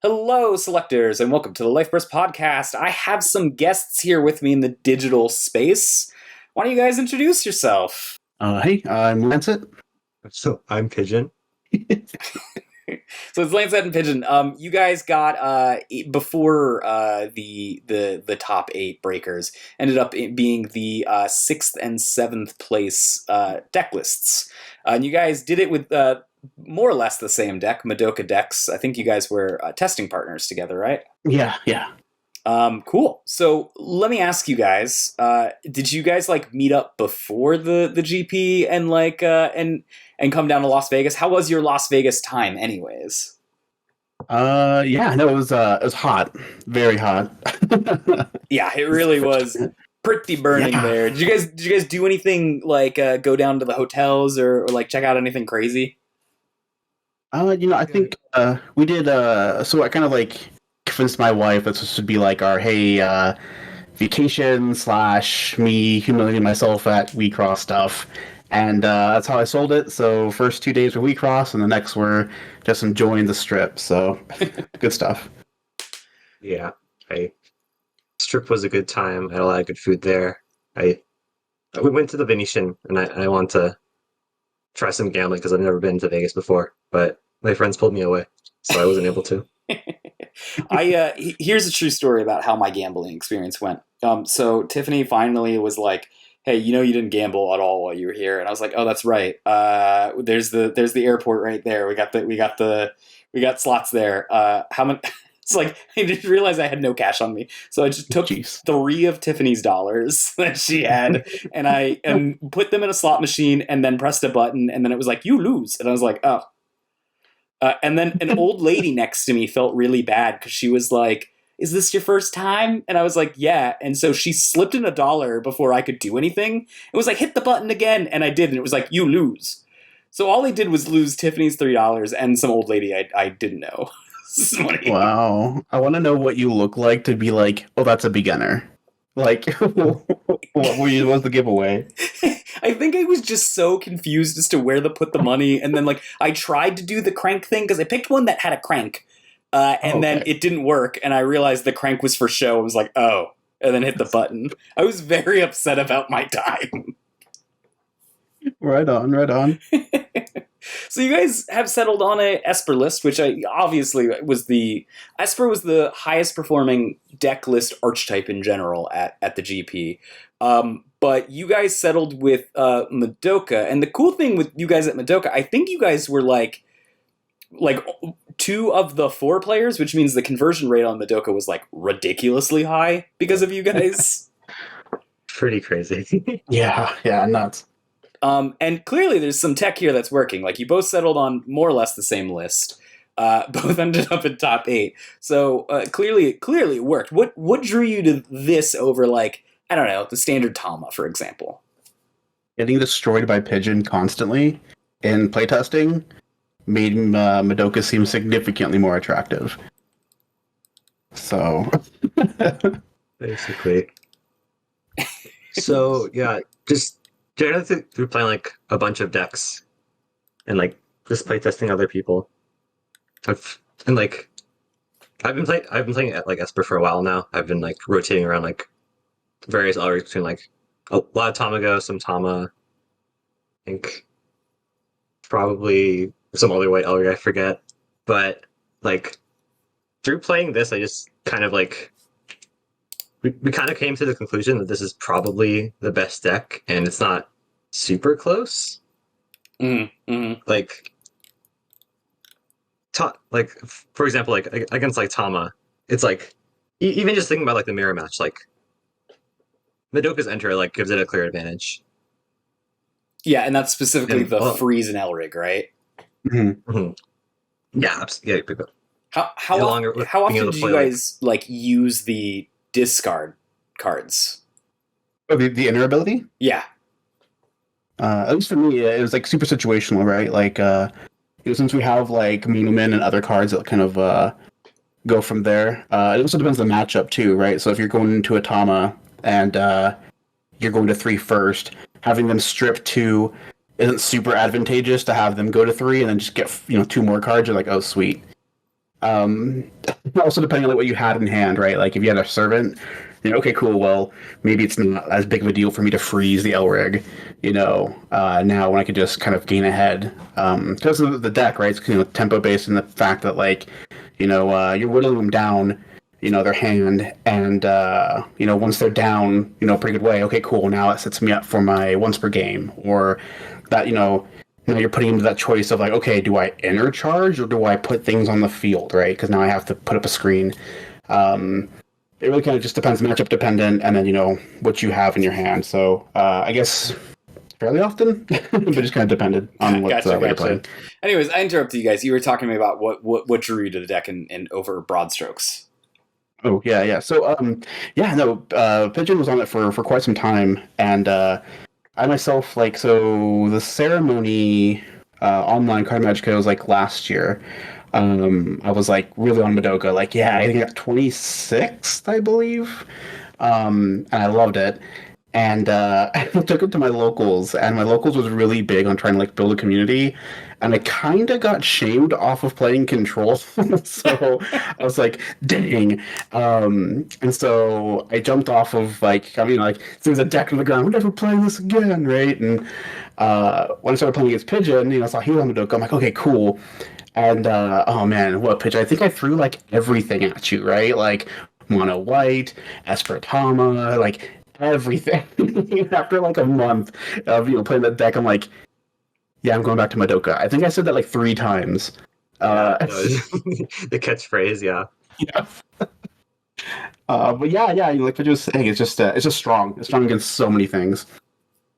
Hello, selectors, and welcome to the LifeBurst podcast. I have some guests here with me in the digital space. Why don't you guys introduce yourself? Hey, I'm Lancet. So I'm Pigeon. So it's Lancet and Pigeon. You guys got before the top eight breakers ended up being the sixth and seventh place deck lists, and you guys did it with more or less the same deck, Madoka decks. I think you guys were testing partners together, right? Yeah. Cool. So let me ask you guys: did you guys like meet up before the GP and and come down to Las Vegas? How was your Las Vegas time, anyways? Yeah, no, it was hot. Very hot. Yeah, it really was pretty burning Yeah. there. Did you guys do anything like go down to the hotels or like check out anything crazy? I think we did so I kind of like convinced my wife that this would be like our vacation slash me humiliating myself at WeCross stuff. And that's how I sold it. So first 2 days were WeCross and the next were just enjoying the strip. So good stuff. Yeah, I Strip was a good time. I had a lot of good food there. I We went to the Venetian, and I want to try some gambling because I've never been to Vegas before, but my friends pulled me away, so I wasn't able to. Here's a true story about how my gambling experience went. So Tiffany finally was like, "Hey, you didn't gamble at all while you were here," and I was like, "Oh, that's right. There's the airport right there. We got slots there. How many?" It's like I didn't realize I had no cash on me, so I just took Jeez. three of Tiffany's dollars that she had, and I put them in a slot machine, and then pressed a button, and then it was like, "You lose," and I was like, "Oh." And then an old lady next to me felt really bad because she was like, "Is this your first time?" And I was like, "Yeah." And so she slipped in a dollar before I could do anything. It was like, "Hit the button again." And I did. And it was like, "You lose." So all I did was lose Tiffany's $3 and some old lady I didn't know. This is funny. Wow. I want to know what you look like to be like, oh, that's a beginner. Like, what's the giveaway? I think I was just so confused as to where to put the money. And then like I tried to do the crank thing because I picked one that had a crank. And then Okay. it didn't work, and I realized the crank was for show. I was like, oh, and then hit the button. I was very upset about my time. Right on, right on. So you guys have settled on a Esper list, which I obviously was the Esper was the highest performing deck list archetype in general at the GP. But you guys settled with Madoka, and the cool thing with you guys at Madoka, I think you guys were like two of the four players, which means the conversion rate on Madoka was like ridiculously high because of you guys. Pretty crazy. Yeah, nuts. And clearly there's some tech here that's working. Like you both settled on more or less the same list. Both ended up in top eight. So clearly it worked. What drew you to this over like, I don't know, the standard Tama, for example? Getting destroyed by Pigeon constantly in playtesting made Madoka seem significantly more attractive. So, Basically. So yeah, just generally through playing like a bunch of decks and like just playtesting other people. I've and like I've been playing at like Esper for a while now. I've been like rotating around like various algorithms between like a lot of Tamago, some Tama, I think probably some other white Elric, I forget. But like through playing this, I just kind of like we kind of came to the conclusion that this is probably the best deck, and it's not super close. Mm-hmm. Like, like for example, like against like Tama, it's like even just thinking about like the mirror match, like Madoka's enter like gives it a clear advantage. Yeah, and that's specifically And the freeze and Elrig, right? mhm. mhm. Yeah, yeah. How No how longer often, how being often able do to you play like guys like use the discard cards? Oh, the inner ability? Yeah. At least for me, it was like super situational, right? Like, since we have like Minumin and other cards that kind of go from there. It also depends on the matchup too, right? So if you're going into a Tama and you're going to three first, having them strip two isn't super advantageous to have them go to three and then just get two more cards. You're like, oh sweet. Also depending on like, what you had in hand, right? Like if you had a servant, okay, cool. Well, maybe it's not as big of a deal for me to freeze the Elrig, now when I could just kind of gain ahead. Because of the deck, right? It's tempo based, and the fact that like, you're whittling them down, their hand, and once they're down, a pretty good way. Okay, cool. Now it sets me up for my once per game, or that now you're putting into that choice of like, okay, do I enter charge or do I put things on the field, right? Because now I have to put up a screen. Um, it really kind of just depends, matchup dependent, and then what you have in your hand. So I guess fairly often, but just kind of depended on what you're playing. Anyways, I interrupted you guys. You were talking to me about what drew you to the deck in over broad strokes. Oh yeah. So Pigeon was on it for quite some time, and I myself the ceremony online card magic was like last year. I was like really on Madoka, like I think I got 26th, I believe, and I loved it. And I took it to my locals, and my locals was really big on trying to like build a community, and I kind of got shamed off of playing Control. So I was like, dang. And so I jumped off of there's a deck on the ground. We're never playing this again, right? And when I started playing against Pigeon, I saw he was on Madoka. I'm like, okay, cool. And oh man, what Pigeon? I think I threw like everything at you, right? Like mono white, Espertama, like everything. After like a month of playing that deck, I'm like, yeah, I'm going back to Madoka. I think I said that like 3 times. The catchphrase, yeah. Yeah. But yeah, like I was saying, it's just strong. It's strong against so many things.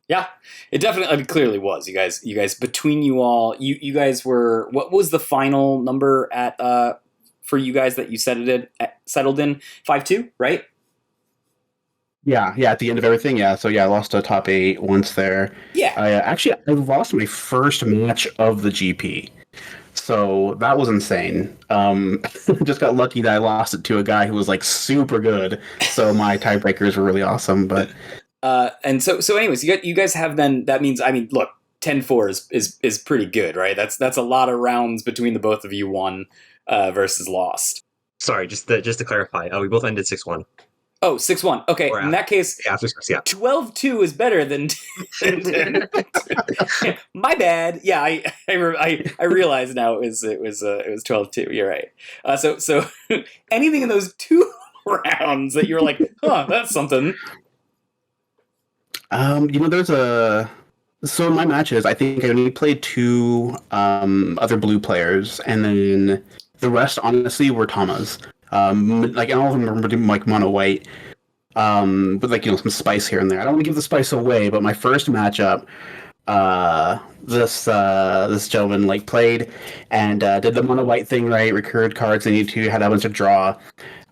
Yeah, it definitely clearly was. You guys between you all, you guys were, what was the final number at for you guys that you settled in 5-2, right? Yeah, at the end of everything, yeah. So I lost a top 8 once there. Yeah. I lost my first match of the GP. So that was insane. Just got lucky that I lost it to a guy who was like super good. So my tiebreakers were really awesome. But and so anyways, you guys have then, that means, I mean, look, 10-4 is pretty good, right? That's a lot of rounds between the both of you won versus lost. Sorry, just to clarify, we both ended 6-1. Oh, 6-1. Okay, Or in that case, after 6, yeah. 12-2 is better than. My bad. Yeah, I realize now it was 12-2. You're right. So anything in those 2 rounds that you're like, that's something. So in my matches, I think I only played 2 other blue players, and then the rest honestly were Tamas. And all of them are like mono white, with some spice here and there. I don't want to give the spice away, but my first matchup, this gentleman played and did the mono white thing, right? Recurred cards they need to, had a bunch of draw,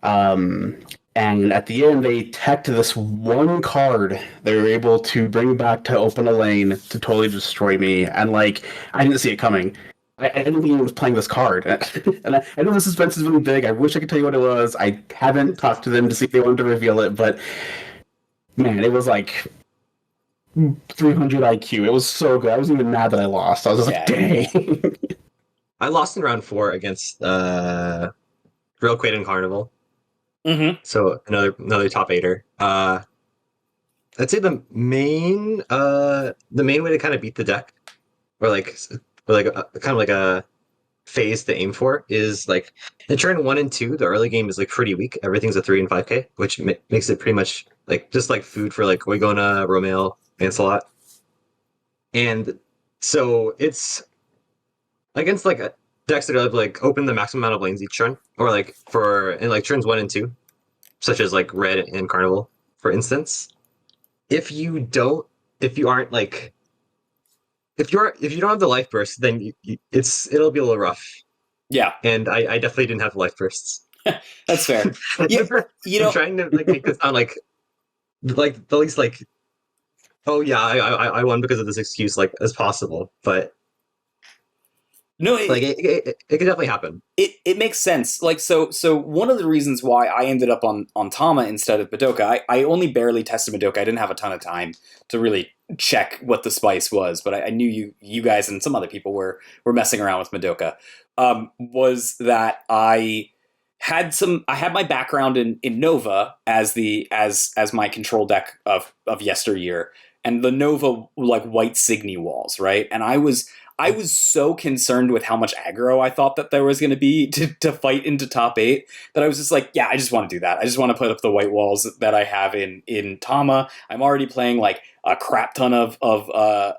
and at the end they teched this one card they were able to bring back to open a lane to totally destroy me, and I didn't see it coming. I didn't think he was playing this card. And I know the suspense is really big. I wish I could tell you what it was. I haven't talked to them to see if they wanted to reveal it, but man, it was like 300 IQ. It was so good. I wasn't even mad that I lost. I was just like, dang. I lost in round 4 against Real Quaid and Carnival. Mm-hmm. So another top 8er. I'd say the main way to kind of beat the deck, or kind of like a phase to aim for, is like in turn 1 and 2, the early game is like pretty weak. Everything's a 3 and 5k, which makes it pretty much just like food for like Oigona, Romeo, Lancelot. And so it's against decks that are open the maximum amount of lanes each turn, or in turns 1 and 2, such as Red and Carnival, for instance. If you don't have the life burst, then it'll be a little rough. Yeah, and I definitely didn't have the life bursts. That's fair. I'm trying to make this sound like the least oh yeah, I won because of this excuse as possible, but No, Like it could definitely happen. it makes sense. Like so one of the reasons why I ended up on Tama instead of Madoka, I only barely tested Madoka. I didn't have a ton of time to really check what the spice was, but I knew you guys and some other people were messing around with Madoka. Was that I had my background in Nova as my control deck of yesteryear, and the Nova like white Signy walls, right? And I was so concerned with how much aggro I thought that there was going to be to fight into top 8 that I was just like, yeah, I just want to do that. I just want to put up the white walls that I have in Tama. I'm already playing like a crap ton of a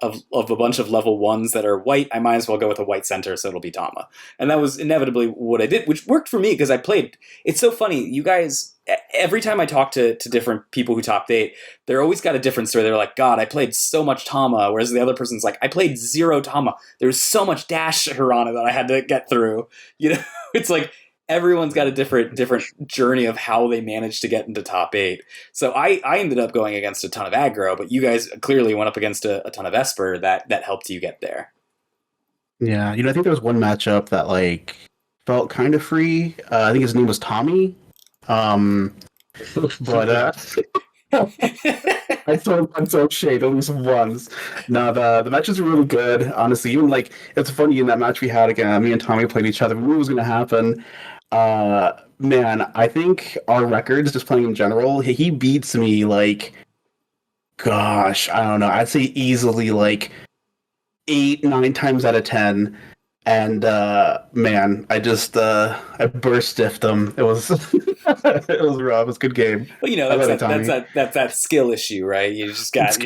bunch of level 1s that are white. I might as well go with a white center, so it'll be Tama. And that was inevitably what I did, which worked for me because I played. It's so funny, you guys. Every time I talk to different people who top 8, they're always got a different story. They're like, God, I played so much Tama, whereas the other person's like, I played 0 Tama. There's so much dash Hirana that I had to get through. You know, it's like everyone's got a different journey of how they managed to get into top 8. So I ended up going against a ton of aggro, but you guys clearly went up against a ton of Esper that helped you get there. Yeah, I think there was one matchup that like felt kind of free. I think his name was Tommy. But I told Shade at least once. No, the matches were really good, honestly. Even like it's funny in that match we had again, me and Tommy played each other. We knew it was gonna happen. Man, I think our records, just playing in general, he beats me like, gosh, I don't know. I'd say easily like 8, 9 times out of 10. And man, I just I burst stiffed them. It was it was rough. It was a good game. Well, you know, that's that skill issue, right? You just got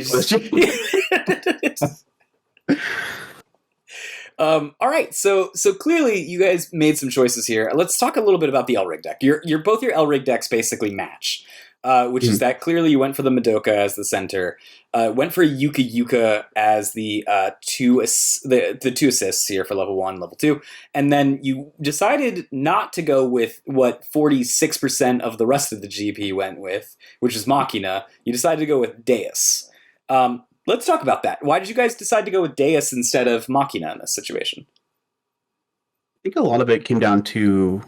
all right, so clearly you guys made some choices here. Let's talk a little bit about the Elrig deck. Your both your Elrig decks basically match, which is that clearly you went for the Madoka as the center, went for Yuka Yuka as the two assists here for level 1, level 2, and then you decided not to go with what 46% of the rest of the GP went with, which is Machina. You decided to go with Deus. Let's talk about that. Why did you guys decide to go with Deus instead of Machina in this situation? I think a lot of it came down to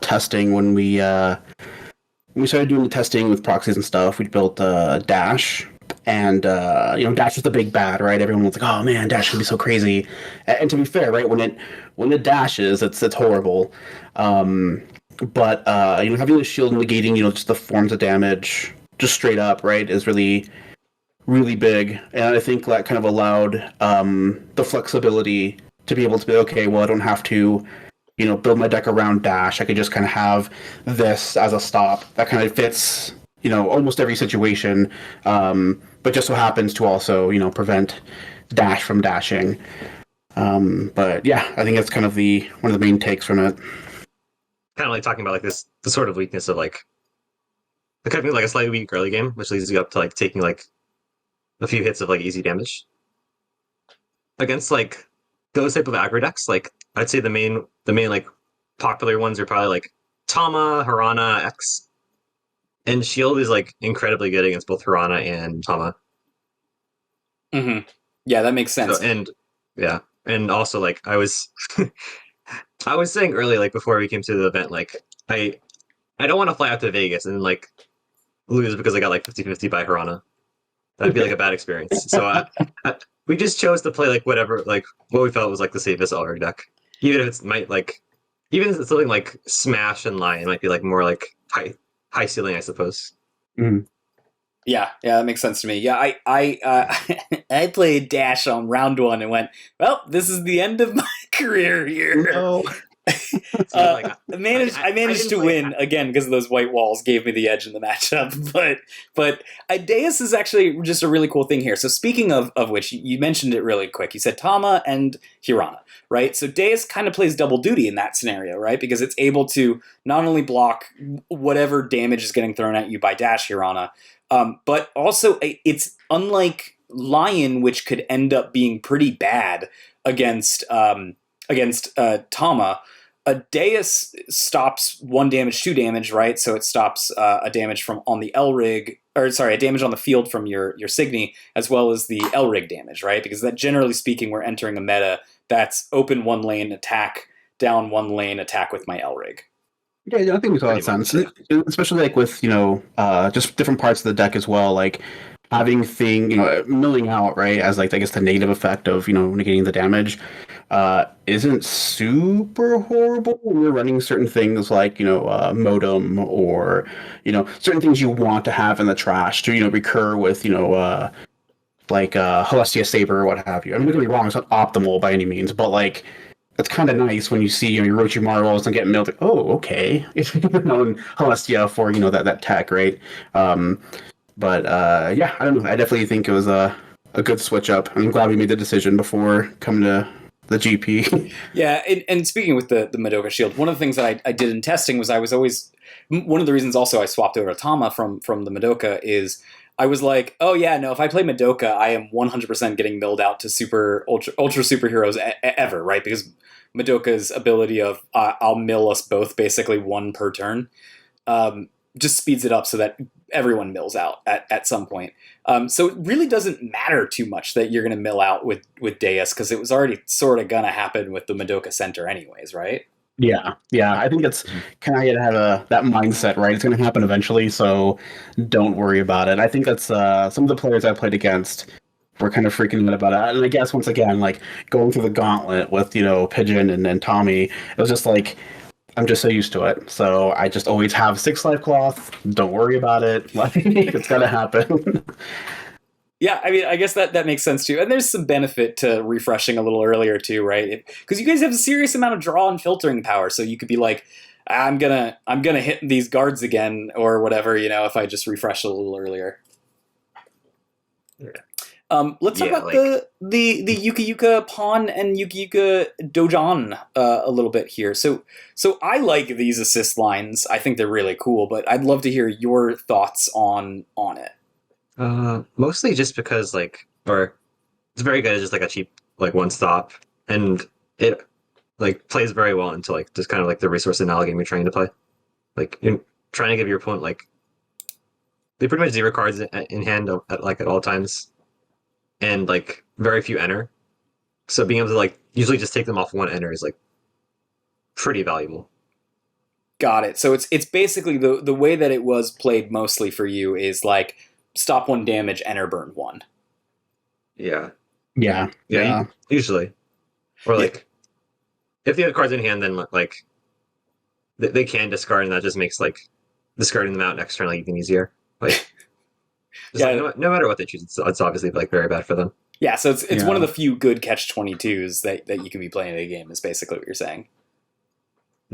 testing. When we started doing the testing with proxies and stuff, we built Dash, and Dash was the big bad, right? Everyone was like, "Oh man, Dash can be so crazy." And to be fair, right, when it dashes, it's horrible. But having the shield negating, just the forms of damage, just straight up, right, is really really big, and I think that kind of allowed the flexibility to be able to be okay. Well, I don't have to, build my deck around Dash. I could just kind of have this as a stop that kind of fits, almost every situation. But just so happens to also, prevent Dash from dashing. But yeah, I think that's kind of one of the main takes from it. Kind of like talking about like the sort of weakness of like the kind of like a slightly weak early game, which leads you up to like taking like a few hits of like easy damage against like those type of aggro decks. Like I'd say the main like popular ones are probably like Tama, Hirana, X, and Shield is like incredibly good against both Hirana and Tama. Mm-hmm. Yeah, that makes sense. So, and also like I was I was saying earlier, like before we came to the event, like I don't want to fly out to Vegas and like lose because I got like 50-50 by Hirana. That'd be like a bad experience. So we just chose to play like whatever, like what we felt was like the safest Elric deck. Even if it's even if it's something like Smash and Lion might be like more like high ceiling, I suppose. Mm. Yeah, that makes sense to me. Yeah, I played Dash on round 1 and went, well, this is the end of my career here. No. I managed to win again because those white walls gave me the edge in the matchup. But Deus is actually just a really cool thing here. So speaking of which, you mentioned it really quick. You said Tama and Hirana, right? So Deus kind of plays double duty in that scenario, right? Because it's able to not only block whatever damage is getting thrown at you by Dash Hirana, but also it's unlike Lion, which could end up being pretty bad against Tama. A Deus stops 1 damage, 2 damage, right? So it stops a damage from on the Elrig, a damage on the field from your Signy, as well as the Elrig damage, right? Because that, generally speaking, we're entering a meta that's open one lane, attack, down one lane, attack with my Elrig. Yeah, I think makes a lot of Pretty sense, much, especially like with just different parts of the deck as well. Like having milling out, right, as like I guess the negative effect of negating the damage, isn't super horrible when you're running certain things like modem or certain things you want to have in the trash to recur with like Celestia Saber or what have you. I mean, don't get me wrong, it's not optimal by any means, but like it's kind of nice when you see your Orochimaru and get milled. Like, oh, okay, it's and Celestia for that tech, right? But yeah, I don't know. I definitely think it was a good switch up. I'm glad we made the decision before coming to the GP. Yeah, and speaking with the Madoka Shield, one of the things that I did in testing was I was always one of the reasons also I swapped over to Tama from the Madoka is I was like, oh yeah, no, if I play Madoka, I am 100% getting milled out to super ultra superheroes ever, right? Because Madoka's ability of I'll mill us both basically one per turn just speeds it up so that everyone mills out at some point. So it really doesn't matter too much that you're going to mill out with Deus because it was already sort of going to happen with the Madoka Center anyways, right? Yeah. I think it's kind of have that mindset, right? It's going to happen eventually, so don't worry about it. I think that's some of the players I played against were kind of freaking out about it. And I guess once again, like going through the gauntlet with Pigeon and Tommy, it was just like I'm just so used to it. So I just always have 6 life cloth. Don't worry about it. Like it's gonna happen. Yeah, I mean, I guess that makes sense too. And there's some benefit to refreshing a little earlier too, right? Because you guys have a serious amount of draw and filtering power, so you could be like, I'm gonna hit these guards again or whatever, if I just refresh a little earlier. Yeah. Let's talk about the Yuka Yuka pawn and Yuka Yuka Dojan a little bit here. So I like these assist lines. I think they're really cool, but I'd love to hear your thoughts on it. Mostly just because or it's very good as just like a cheap one stop, and it plays very well into just kind of the resource analogy game you're trying to play. You're trying to give your opponent they pretty much 0 cards in hand at all times, and very few enter. So being able to usually just take them off one enter is pretty valuable. Got it. So it's basically the way that it was played mostly for you is stop 1 damage, enter, burn 1. Yeah. Yeah. Usually, or if they have cards in hand, then they can discard, and that just makes discarding them out next turn even easier. No matter what they choose, it's obviously very bad for them. Yeah, so it's one of the few good catch-22s that you can be playing in a game. Is basically what you're saying.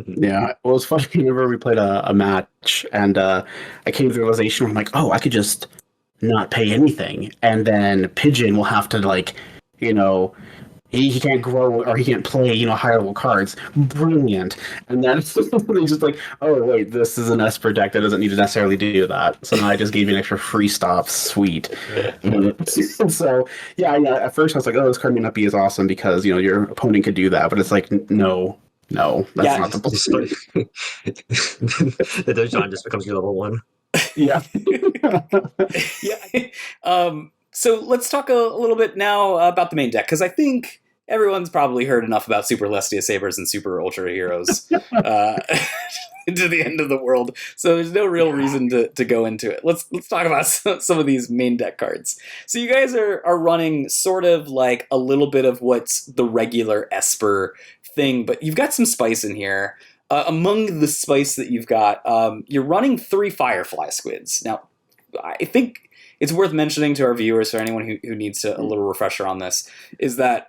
Yeah, well, it's funny. Whenever we played a match, and I came to the realization, I'm like, oh, I could just not pay anything, and then Pigeon will have to he can't grow or he can't play higher level cards. Brilliant. And then he's just like, oh wait, this is an Esper deck that doesn't need to necessarily do that. So now I just gave you an extra free stop. Sweet. So yeah, at first I was like, oh, this card may not be as awesome because your opponent could do that, but it's like no, that's not the point. The Dojan just becomes your level 1. Yeah. Yeah. So let's talk a little bit now about the main deck, because I think everyone's probably heard enough about Super Celestia Sabers and Super Ultra Heroes to the end of the world. So there's no real reason to go into it. Let's talk about some of these main deck cards. So you guys are running sort of a little bit of what's the regular Esper thing, but you've got some spice in here. Among the spice that you've got, you're running 3 Firefly Squids. Now, I think it's worth mentioning to our viewers, or anyone who needs a little refresher on this, is that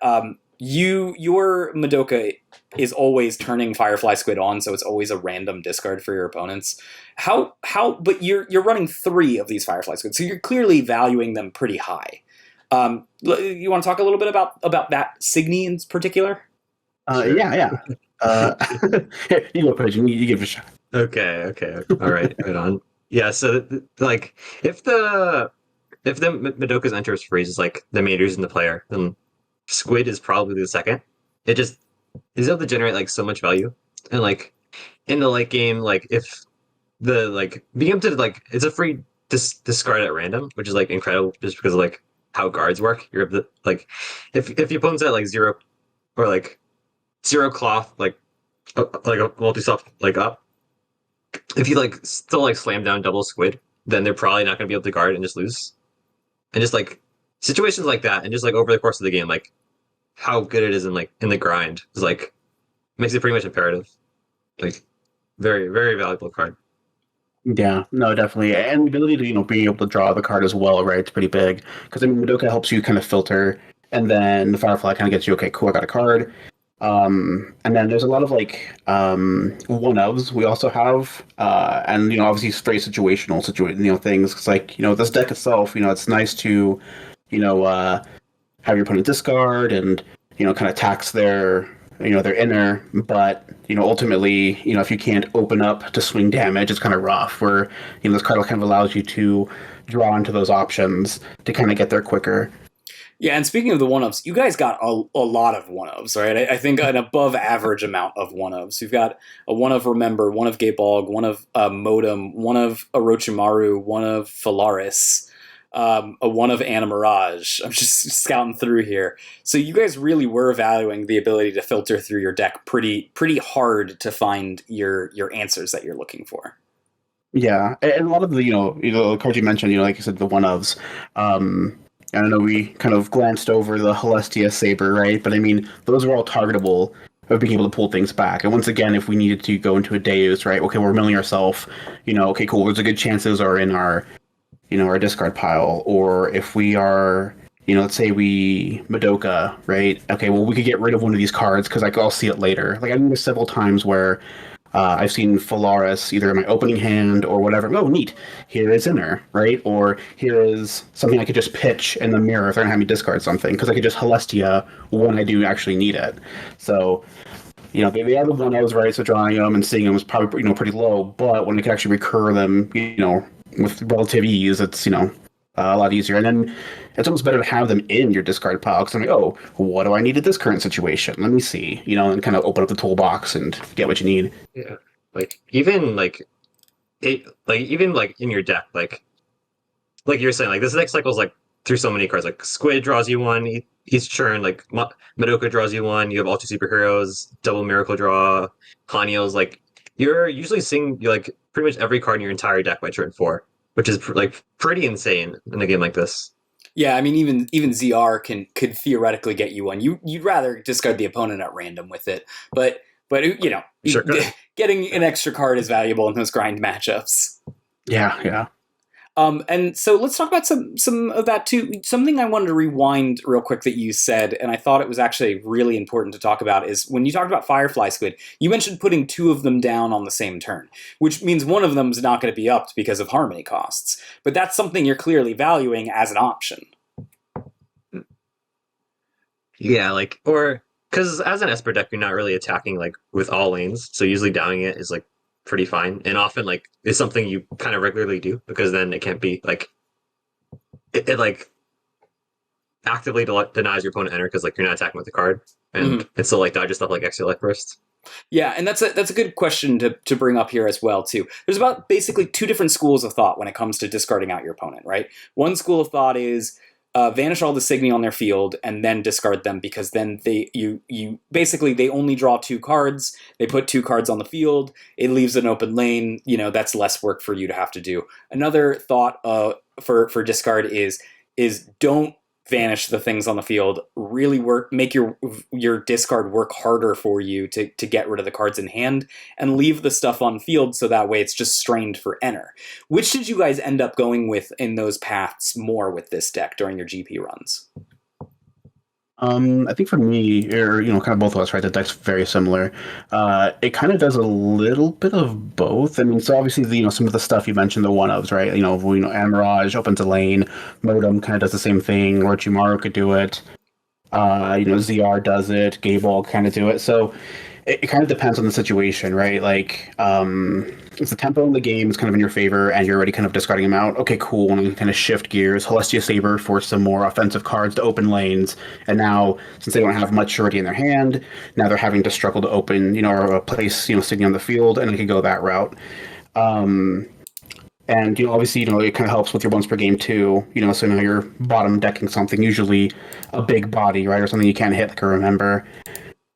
your Madoka is always turning Firefly Squid on, so it's always a random discard for your opponents. But you're running 3 of these Firefly Squids, so you're clearly valuing them pretty high. You want to talk a little bit about that Signy in particular? Sure. Yeah. Here, you go, Pigeon. You give it a shot. Okay. All right, right on. Yeah, so if the Madoka's enters freezes the main reason the player, then Squid is probably the second. It just is able to generate so much value, and in the late game, if the being able to it's a free discard at random, which is incredible just because of how guards work. You're able to if your opponent's at 0 or like zero cloth, like a multi stuff like up. If you like still like slam down double squid, then they're probably not going to be able to guard and just lose. And just like situations like that, and just like over the course of the game, like how good it is in the grind is like makes it pretty much imperative. Like very very valuable card. Yeah, no, definitely, and the ability to be able to draw the card as well, right? It's pretty big because I mean, Madoka helps you kind of filter, and then the Firefly kind of gets you okay, cool, I got a card. And then there's a lot of like one ofs we also have, and obviously it's very things. It's like this deck itself, it's nice to you know uh, have your opponent discard and kind of tax their inner, but ultimately if you can't open up to swing damage, it's kind of rough. Where this card kind of allows you to draw into those options to kind of get there quicker. Yeah, and speaking of the one-ups, you guys got a lot of one-ups, right? I think an above-average amount of one-ups. You've got a one of Remember, one of Gaebolg, one of Modem, one of Orochimaru, one of Phalaris, a one of Anna Mirage. I'm just scouting through here. So you guys really were valuing the ability to filter through your deck pretty hard to find your answers that you're looking for. Yeah, and a lot of the cards you mentioned, like you said, the one-ofs. I don't know, we kind of glanced over the Celestia Saber, right? But I mean, those are all targetable of being able to pull things back. And once again, if we needed to go into a Deus, right? Okay, we're milling ourselves. Okay, cool. There's a good chance those are in our, our discard pile. Or if we are, let's say we Madoka, right? Okay, well, we could get rid of one of these cards because I'll see it later. Like, I think there's several times where I've seen Phalaris either in my opening hand or whatever. Oh, neat. Here is Inner, right? Or here is something I could just pitch in the mirror if they're going to have me discard something, because I could just Celestia when I do actually need it. So, they are the one-ofs, right? So drawing them and seeing them is probably, pretty low. But when I can actually recur them, with relative ease, it's, a lot easier. And then it's almost better to have them in your discard pile because I'm like, oh, what do I need in this current situation? Let me see, and kind of open up the toolbox and get what you need. Yeah, like even like it, like even like in your deck, like you're saying, like this deck cycles like through so many cards. Like Squid draws you one each turn. Like Madoka draws you one. You have all two superheroes, double Miracle Draw, Haniel's. Like you're usually seeing like pretty much every card in your entire deck by turn 4. Which is like pretty insane in a game like this. Yeah, I mean, even ZR could theoretically get you one. You'd rather discard the opponent at random with it, but Sure. Getting an extra card is valuable in those grind matchups. Yeah. And so let's talk about some of that too. Something I wanted to rewind real quick that you said, and I thought it was actually really important to talk about, is when you talked about Firefly Squid, you mentioned putting 2 of them down on the same turn, which means one of them is not going to be upped because of harmony costs. But that's something you're clearly valuing as an option. Yeah, like, or because as an Esper deck, you're not really attacking like with all lanes, so usually downing it is like pretty fine, and often like is something you kind of regularly do because then it can't be like it like actively denies your opponent enter because like you're not attacking with the card, and it's still like dodges stuff like Extra Life Burst. Yeah, and that's a good question to bring up here as well too. There's about basically 2 different schools of thought when it comes to discarding out your opponent, right? One school of thought is vanish all the Signy on their field and then discard them, because then you basically they only draw 2 cards. They put 2 cards on the field. It leaves an open lane. That's less work for you to have to do. Another thought for discard is don't vanish the things on the field. Really make your discard work harder for you to get rid of the cards in hand, and leave the stuff on field so that way it's just strained for enter. Which did you guys end up going with in those paths more with this deck during your GP runs? I think for me, or kind of both of us, right? The deck's very similar. It kind of does a little bit of both. I mean, so obviously, some of the stuff you mentioned, the one-ofs, right? Amirage opens a lane, Modem kind of does the same thing, Orochimaru could do it. ZR does it, Gable kind of do it. So it kind of depends on the situation, right? Like, if the tempo in the game is kind of in your favor and you're already kind of discarding them out, okay, cool. And we can kind of shift gears. Celestia Saber for some more offensive cards to open lanes. And now, since they don't have much surety in their hand, now they're having to struggle to open, or place, Signy on the field, and they can go that route. And, obviously, it kind of helps with your once per game too. So now you're bottom decking something, usually a big body, right? Or something you can't hit, like a Remember.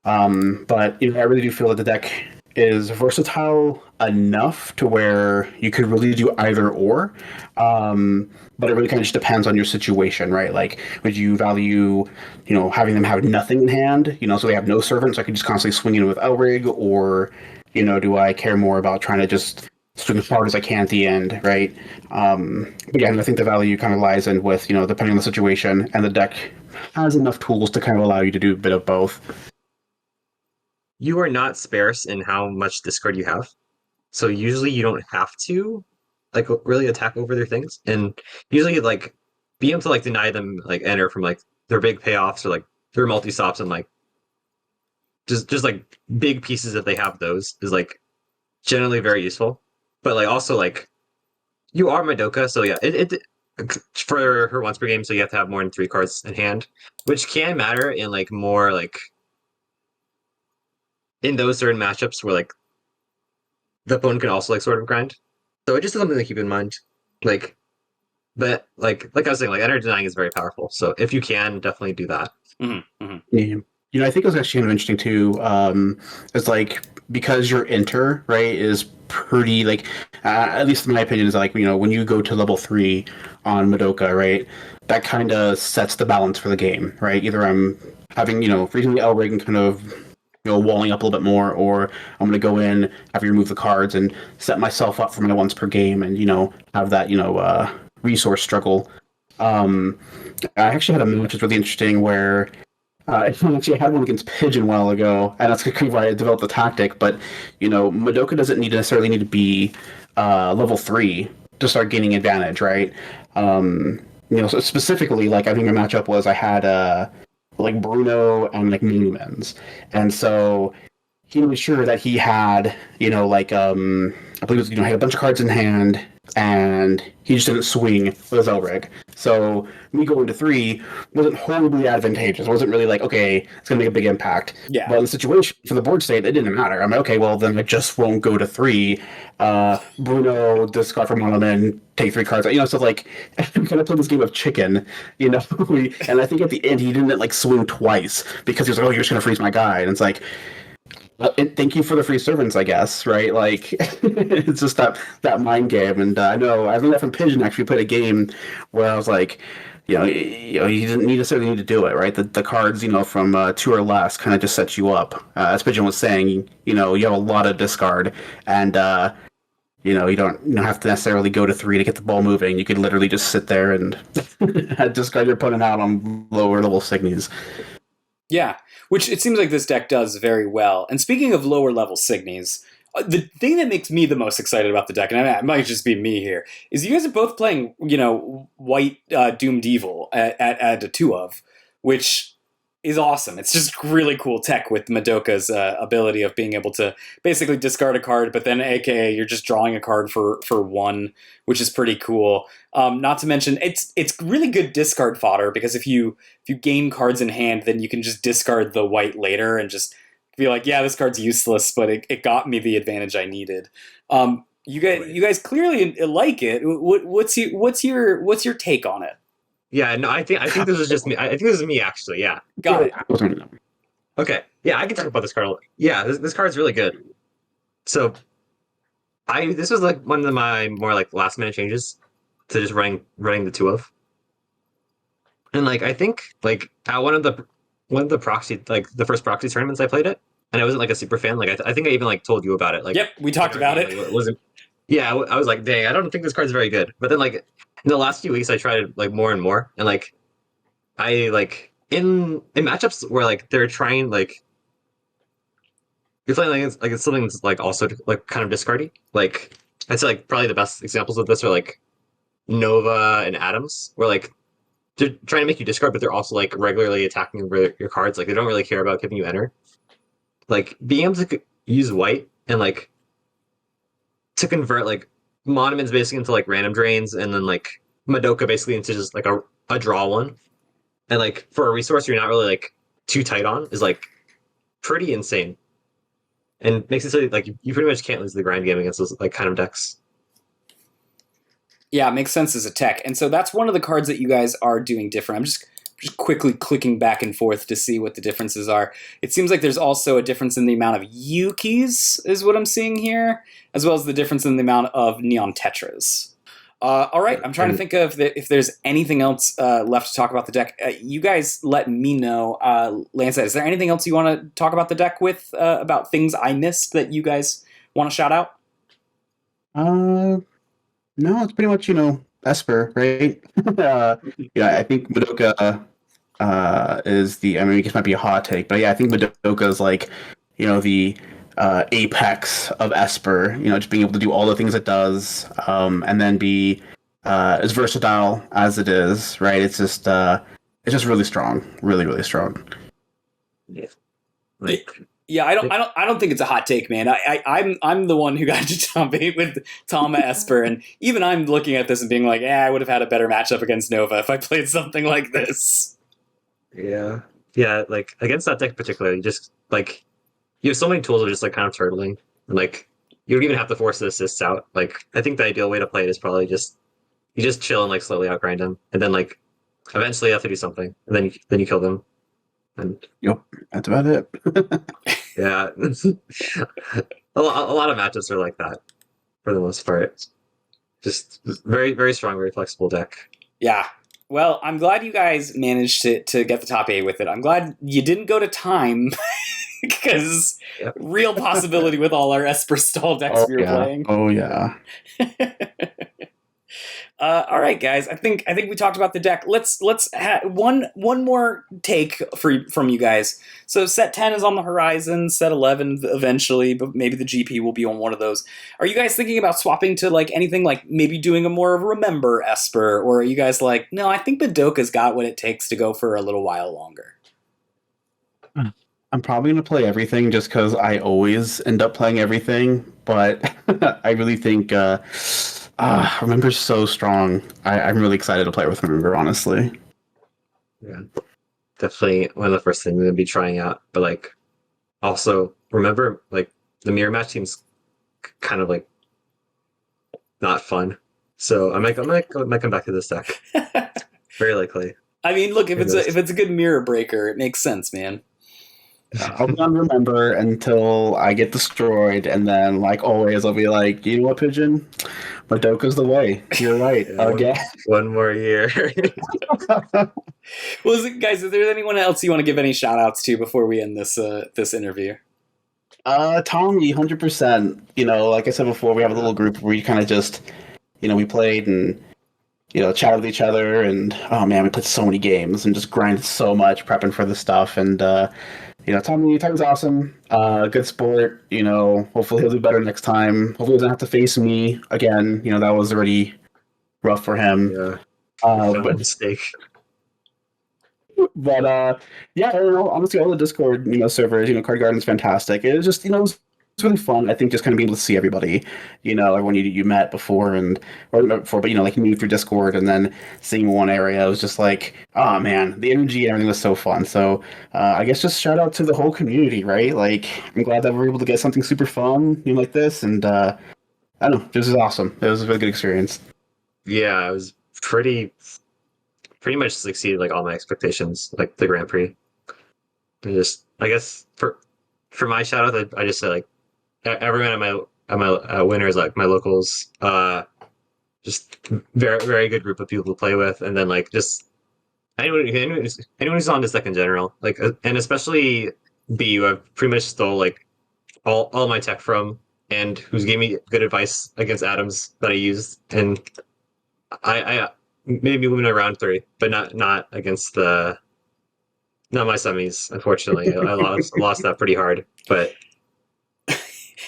But I really do feel that the deck is versatile enough to where you could really do either or. But it really kind of just depends on your situation, right? Like, would you value, having them have nothing in hand, so they have no servants, so I could just constantly swing in with Elrig, or, do I care more about trying to just swing as hard as I can at the end, right? But yeah, and I think the value kind of lies in with, depending on the situation, and the deck has enough tools to kind of allow you to do a bit of both. You are not sparse in how much discard you have. So usually you don't have to like really attack over their things. And usually like being able to like deny them like enter from like their big payoffs or like their multi stops and like just like big pieces that they have those is like generally very useful. But like also like you are Madoka, so yeah, it for her once per game, so you have to have more than 3 cards in hand, which can matter in like more like in those certain matchups where like the opponent can also like sort of grind. So it just is something to keep in mind. Like, but like I was saying, like enter denying is very powerful. So if you can, definitely do that. Mm-hmm, mm-hmm. Yeah. I think it was actually kind of interesting too. It's like because your enter right is pretty like, at least in my opinion, is like when you go to level 3 on Madoka, right, that kind of sets the balance for the game, right? Either I'm having freezing the L ring and kind of walling up a little bit more, or I'm going to go in, have you remove the cards, and set myself up for my once per game, and have that resource struggle. I actually had a match that's really interesting where actually I had one against Pigeon a while ago, and that's kind of why I developed the tactic. But Madoka doesn't necessarily need to be level 3 to start gaining advantage, right? So specifically, like I think my matchup was I had like Bruno and like Minimans, and so he made sure that he had like I believe it was, had a bunch of cards in hand, and he just didn't swing with his Elrig. So me going to 3 wasn't horribly advantageous. It wasn't really like, okay, it's going to make a big impact. Yeah. But in the situation, for the board state, it didn't matter. I'm like, okay, well, then I just won't go to 3. Bruno, discard from one of them, take 3 cards. So like, we kind of played this game of chicken, and I think at the end, he didn't like swing twice because he was like, oh, you're just going to freeze my guy. And it's like, thank you for the free servants, I guess, right? Like, it's just that mind game. And I know I learned that from Pigeon. Actually, played a game where I was like, you didn't necessarily need to do it, right? The cards, from 2 or less, kind of just set you up. As Pigeon was saying, you have a lot of discard, and you don't have to necessarily go to 3 to get the ball moving. You could literally just sit there and discard your opponent out on lower level Signies. Yeah, which it seems like this deck does very well. And speaking of lower level Signies, the thing that makes me the most excited about the deck, and it might just be me here, is you guys are both playing, white Doomed Evil at a 2 of, which is awesome. It's just really cool tech with Madoka's ability of being able to basically discard a card, but then AKA you're just drawing a card for 1, which is pretty cool. Not to mention it's really good discard fodder, because if you gain cards in hand, then you can just discard the white later and just be like, yeah, this card's useless, but it got me the advantage I needed. You guys clearly like it. What's your take on it? Yeah, no, I think this is just me. I think this is me actually. Yeah. Got it. Okay. Yeah, I can talk about this card. Yeah, this card's really good. So, this was like one of my more like last minute changes to just running the 2 of. And like I think like at one of the proxy, like the first proxy tournaments I played it, and I wasn't like a super fan. Like I think I even like told you about it. Like, yep, we talked about it. It wasn't. Yeah, I was like, dang, I don't think this card's very good. But then like in the last few weeks, I tried it like more and more, and like I like in matchups where like they're trying like you're playing like it's something that's like also like kind of discardy. Like I'd say like probably the best examples of this are like Nova and Adams, where like they're trying to make you discard, but they're also like regularly attacking your cards. Like they don't really care about giving you enter. Like being able to use white and like to convert like Monomans basically into like random drains, and then like Madoka basically into just like a draw one. And like for a resource you're not really like too tight on is like pretty insane. And makes it so like you pretty much can't lose the grind game against those like kind of decks. Yeah, it makes sense as a tech. And so that's one of the cards that you guys are doing different. I'm just just quickly clicking back and forth to see what the differences are. It seems like there's also a difference in the amount of Yukis, is what I'm seeing here, as well as the difference in the amount of Neon Tetras. All right, I'm trying to think of if there's anything else left to talk about the deck. You guys let me know. Lanza, is there anything else you want to talk about the deck with, about things I missed that you guys want to shout out? No, it's pretty much, Esper, right? Yeah, I think Madoka is I mean, this might be a hot take, but yeah, I think Madoka is like, the apex of Esper, just being able to do all the things it does, and then be as versatile as it is, right? It's just really strong, really, really strong. Yeah. Yeah, I don't think it's a hot take, man. I'm the one who got to top 8 with Tama Esper, and even I'm looking at this and being like, I would have had a better matchup against Nova if I played something like this. Yeah. Yeah, like against that deck particularly, just like you have so many tools that are just like kind of turtling. And like you don't even have to force the assists out. Like I think the ideal way to play it is probably just you just chill and like slowly outgrind them. And then like eventually you have to do something. And then you kill them. And Yep, that's about it. yeah. a lot of matchups are like that for the most part. Just very, very strong, very flexible deck. Yeah. Well, I'm glad you guys managed to get the top 8 with it. I'm glad you didn't go to time, because real possibility with all our Esper stall decks we were playing. Oh yeah. All right, guys. I think we talked about the deck. Let's one more take from you guys. So set 10 is on the horizon. Set 11 eventually, but maybe the GP will be on one of those. Are you guys thinking about swapping to like anything, like maybe doing a more of a Remember Esper, or are you guys like, no, I think Madoka's got what it takes to go for a little while longer? I'm probably going to play everything just because I always end up playing everything, but I really think Remember's so strong. I'm really excited to play with Remember, honestly. Yeah. Definitely one of the first things I'm going to be trying out. But like, also, Remember, like, the mirror match team's kind of like not fun. So I might come back to this deck. Very likely. I mean, look, if it's a good mirror breaker, it makes sense, man. I'll be on Remember until I get destroyed, and then, like always, I'll be like, you know what, Pigeon? Madoka's the way. You're right. Again. One more year. Well, guys, is there anyone else you want to give any shout-outs to before we end this interview? Tommy, 100%. Like I said before, we have a little group where we kind of just, we played and, chatted with each other, and, oh man, we played so many games and just grinded so much prepping for this stuff, and, Tommy's awesome. Good sport. Hopefully he'll do better next time. Hopefully he doesn't have to face me again. That was already rough for him. Yeah. But mistake. But yeah, I don't know. Honestly, all the Discord servers, Card Garden's fantastic. It was just it's really fun. I think just kind of being able to see everybody, everyone you met before or not before, but like you moved through Discord and then seeing one area, it was just like, oh man, the energy and everything was so fun. So I guess just shout out to the whole community, right? Like I'm glad that we're able to get something super fun, like this, and I don't know, this is awesome. It was a really good experience. Yeah, it was pretty much exceeded like all my expectations, like the Grand Prix. And just, I guess for my shout out, I just say like everyone at my winners, like my locals, just very, very good group of people to play with, and then like just anyone who's on this deck in general, like and especially BU, I've pretty much stole like all my tech from, and who's gave me good advice against Adams that I used, and I maybe win a round 3, but not against not my semis. Unfortunately, I lost that pretty hard. But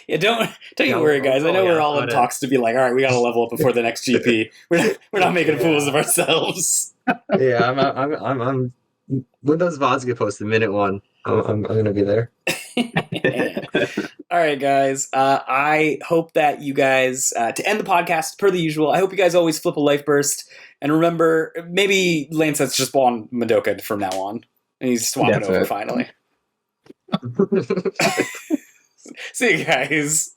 yeah, don't you worry, guys. I know we're all in talks to be like, all right, we got to level up before the next GP. We're not making fools of ourselves. Yeah, I'm when those VODs get posted, minute 1, I'm gonna be there. All right, guys. I hope that you guys, to end the podcast per the usual, I hope you guys always flip a life burst. And remember, maybe Lancet's just on Madoka from now on. And he's swapping over finally. See you guys.